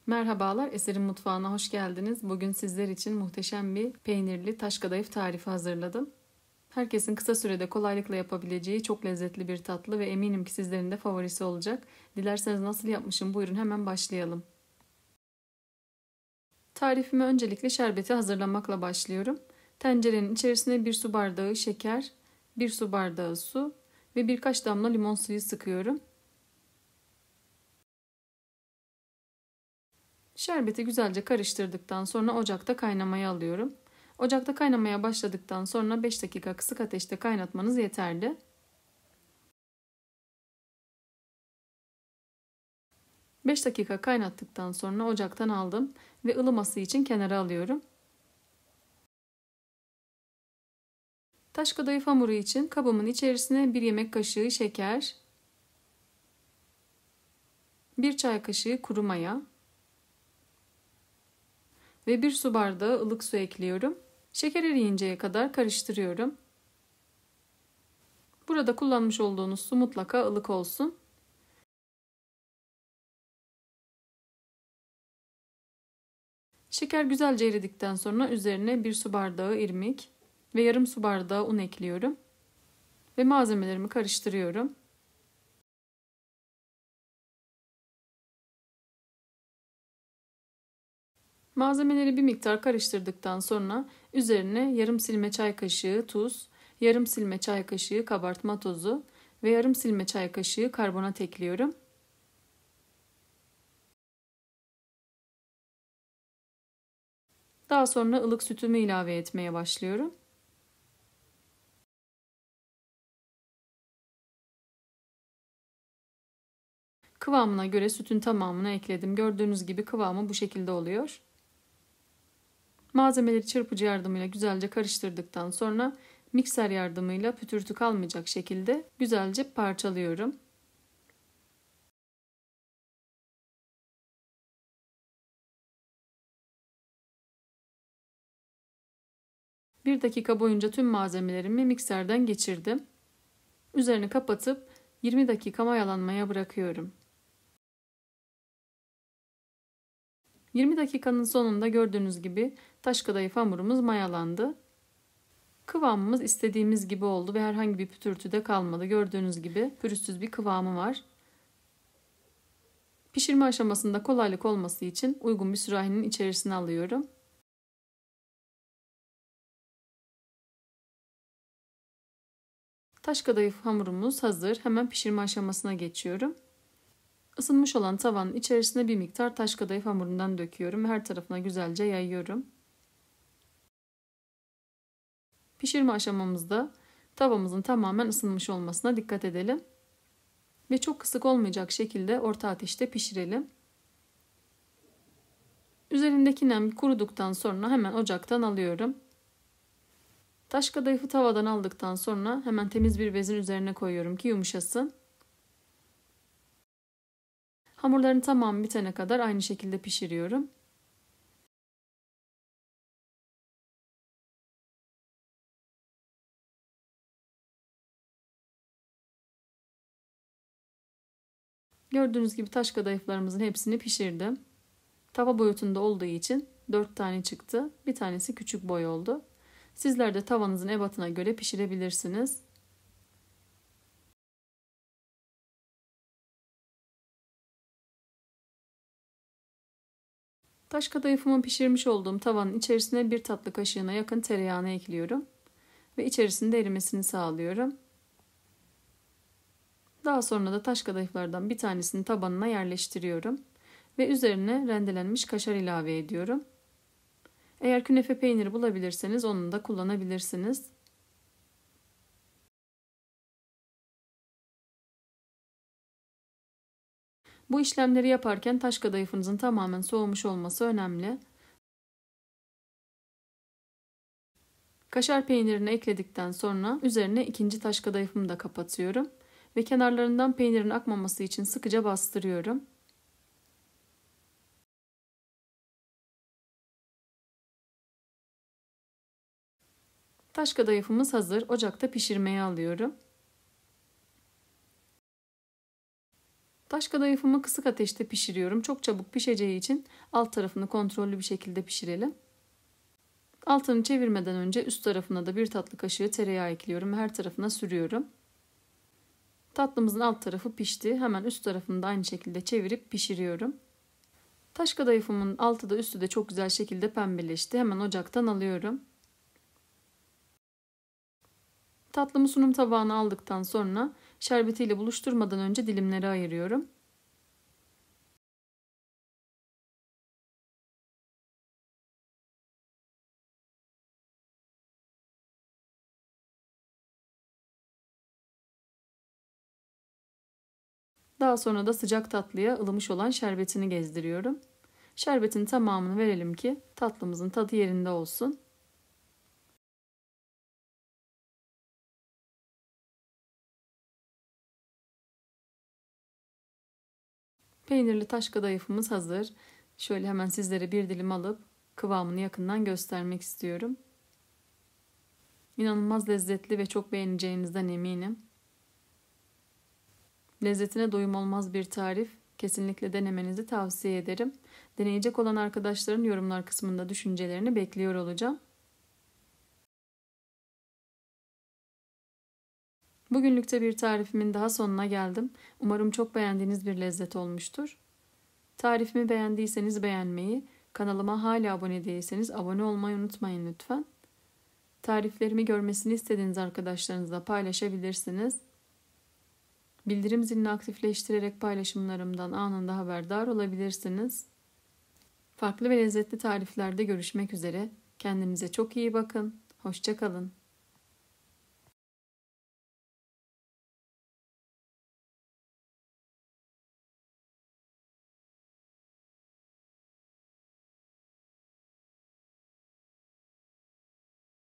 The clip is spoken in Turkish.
Merhabalar, Eser'in mutfağına hoş geldiniz. Bugün sizler için muhteşem bir peynirli taş kadayıf tarifi hazırladım. Herkesin kısa sürede kolaylıkla yapabileceği çok lezzetli bir tatlı ve eminim ki sizlerin de favorisi olacak. Dilerseniz nasıl yapmışım buyurun hemen başlayalım. Tarifime öncelikle şerbeti hazırlamakla başlıyorum. Tencerenin içerisine 1 su bardağı şeker, 1 su bardağı su ve birkaç damla limon suyu sıkıyorum. Şerbeti güzelce karıştırdıktan sonra ocakta kaynamaya alıyorum. Ocakta kaynamaya başladıktan sonra 5 dakika kısık ateşte kaynatmanız yeterli. Beş dakika kaynattıktan sonra ocaktan aldım ve ılıması için kenara alıyorum. Taş kadayıf hamuru için kabımın içerisine 1 yemek kaşığı şeker, 1 çay kaşığı kuru maya ve 1 su bardağı ılık su ekliyorum. Şeker eriyinceye kadar karıştırıyorum. Burada kullanmış olduğunuz su mutlaka ılık olsun. Şeker güzelce eridikten sonra üzerine 1 su bardağı irmik ve yarım su bardağı un ekliyorum. Ve malzemelerimi karıştırıyorum. Malzemeleri bir miktar karıştırdıktan sonra üzerine yarım silme çay kaşığı tuz, yarım silme çay kaşığı kabartma tozu ve yarım silme çay kaşığı karbonat ekliyorum. Daha sonra ılık sütümü ilave etmeye başlıyorum. Kıvamına göre sütün tamamını ekledim. Gördüğünüz gibi kıvamı bu şekilde oluyor. Malzemeleri çırpıcı yardımıyla güzelce karıştırdıktan sonra mikser yardımıyla pütürtü kalmayacak şekilde güzelce parçalıyorum. Bir dakika boyunca tüm malzemelerimi mikserden geçirdim. Üzerini kapatıp 20 dakika mayalanmaya bırakıyorum. 20 dakikanın sonunda gördüğünüz gibi taş kadayıf hamurumuz mayalandı. Kıvamımız istediğimiz gibi oldu ve herhangi bir pütürtü de kalmadı. Gördüğünüz gibi pürüzsüz bir kıvamı var. Pişirme aşamasında kolaylık olması için uygun bir sürahinin içerisine alıyorum. Taş kadayıf hamurumuz hazır. Hemen pişirme aşamasına geçiyorum. Isınmış olan tavanın içerisine bir miktar taş kadayıf hamurundan döküyorum ve her tarafına güzelce yayıyorum. Pişirme aşamamızda tavamızın tamamen ısınmış olmasına dikkat edelim. Ve çok kısık olmayacak şekilde orta ateşte pişirelim. Üzerindeki nem kuruduktan sonra hemen ocaktan alıyorum. Taş kadayıfı tavadan aldıktan sonra hemen temiz bir bezin üzerine koyuyorum ki yumuşasın. Hamurların tamamı bitene kadar aynı şekilde pişiriyorum. Gördüğünüz gibi taş kadayıflarımızın hepsini pişirdim. Tava boyutunda olduğu için 4 tane çıktı. Bir tanesi küçük boy oldu. Sizler de tavanızın ebatına göre pişirebilirsiniz. Taş kadayıfımı pişirmiş olduğum tavanın içerisine 1 tatlı kaşığına yakın tereyağını ekliyorum. Ve içerisinde erimesini sağlıyorum. Daha sonra da taş kadayıflardan bir tanesini tabanına yerleştiriyorum. Ve üzerine rendelenmiş kaşar ilave ediyorum. Eğer künefe peyniri bulabilirseniz onu da kullanabilirsiniz. Bu işlemleri yaparken taş kadayıfınızın tamamen soğumuş olması önemli. Kaşar peynirini ekledikten sonra üzerine ikinci taş kadayıfımı da kapatıyorum. Ve kenarlarından peynirin akmaması için sıkıca bastırıyorum. Taş kadayıfımız hazır. Ocakta pişirmeye alıyorum. Taş kadayıfımı kısık ateşte pişiriyorum. Çok çabuk pişeceği için alt tarafını kontrollü bir şekilde pişirelim. Altını çevirmeden önce üst tarafına da 1 tatlı kaşığı tereyağı ekliyorum ve her tarafına sürüyorum. Tatlımızın alt tarafı pişti. Hemen üst tarafını da aynı şekilde çevirip pişiriyorum. Taş kadayıfımın altı da üstü de çok güzel şekilde pembeleşti. Hemen ocaktan alıyorum. Tatlımı sunum tabağına aldıktan sonra şerbetiyle buluşturmadan önce dilimlere ayırıyorum. Daha sonra da sıcak tatlıya ılımış olan şerbetini gezdiriyorum. Şerbetin tamamını verelim ki tatlımızın tadı yerinde olsun. Peynirli taş kadayıfımız hazır. Şöyle hemen sizlere bir dilim alıp kıvamını yakından göstermek istiyorum. İnanılmaz lezzetli ve çok beğeneceğinizden eminim. Lezzetine doyum olmaz bir tarif. Kesinlikle denemenizi tavsiye ederim. Deneyecek olan arkadaşların yorumlar kısmında düşüncelerini bekliyor olacağım. Bugünlükte bir tarifimin daha sonuna geldim. Umarım çok beğendiğiniz bir lezzet olmuştur. Tarifimi beğendiyseniz beğenmeyi, kanalıma hala abone değilseniz abone olmayı unutmayın lütfen. Tariflerimi görmesini istediğiniz arkadaşlarınızla paylaşabilirsiniz. Bildirim zilini aktifleştirerek paylaşımlarımdan anında haberdar olabilirsiniz. Farklı ve lezzetli tariflerde görüşmek üzere. Kendinize çok iyi bakın. Hoşça kalın.